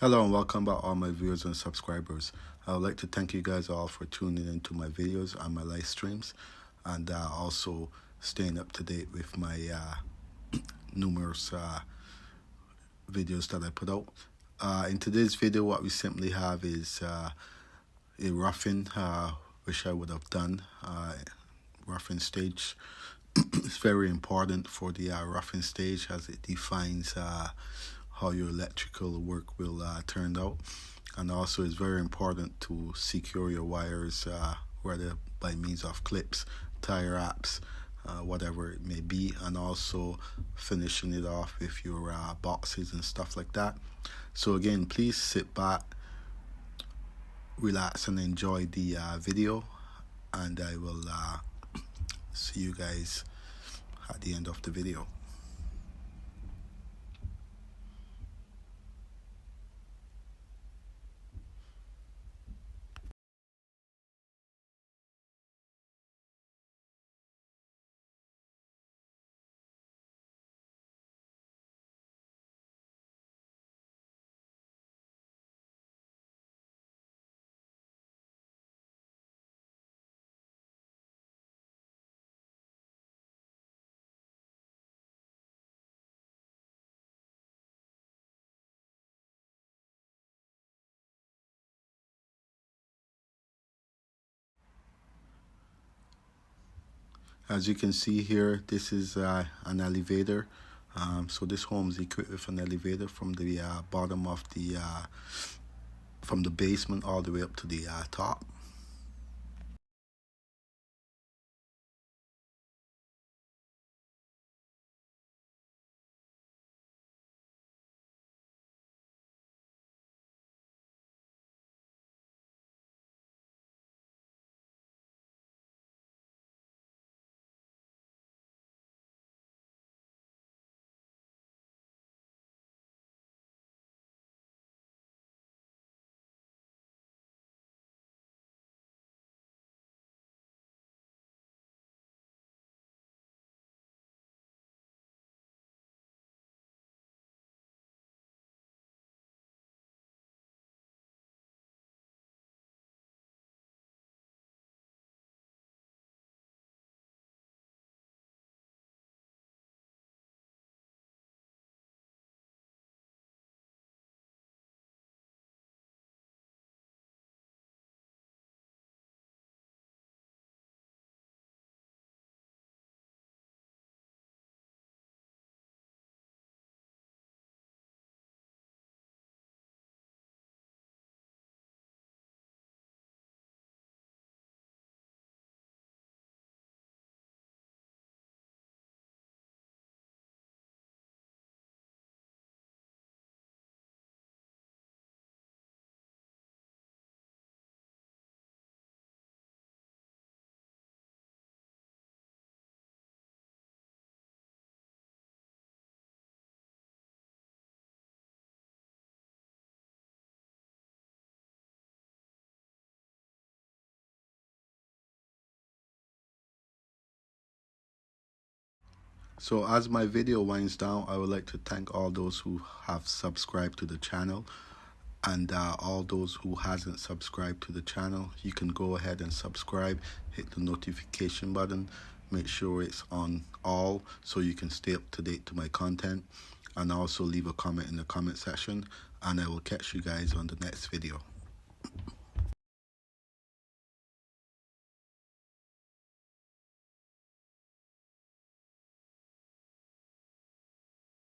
Hello and welcome back all my viewers and subscribers. I would like to thank you guys all for tuning into my videos and my live streams, and also staying up to date with my numerous videos that I put out. In today's video, what we simply have is a roughing, which I would have done. Roughing stage is very important for the roughing stage, as it defines how your electrical work will turn out, and also it's very important to secure your wires, whether by means of clips, tie wraps, whatever it may be, and also finishing it off with your boxes and stuff like that. So again, please sit back, relax, and enjoy the video, and I will see you guys at the end of the video. As you can see here, this is an elevator. So this home is equipped with an elevator from the bottom of the from the basement all the way up to the top. So as my video winds down, I would like to thank all those who have subscribed to the channel, and all those who hasn't subscribed to the channel, you can go ahead and subscribe, hit the notification button, make sure it's on all so you can stay up to date to my content, and also leave a comment in the comment section, and I will catch you guys on the next video.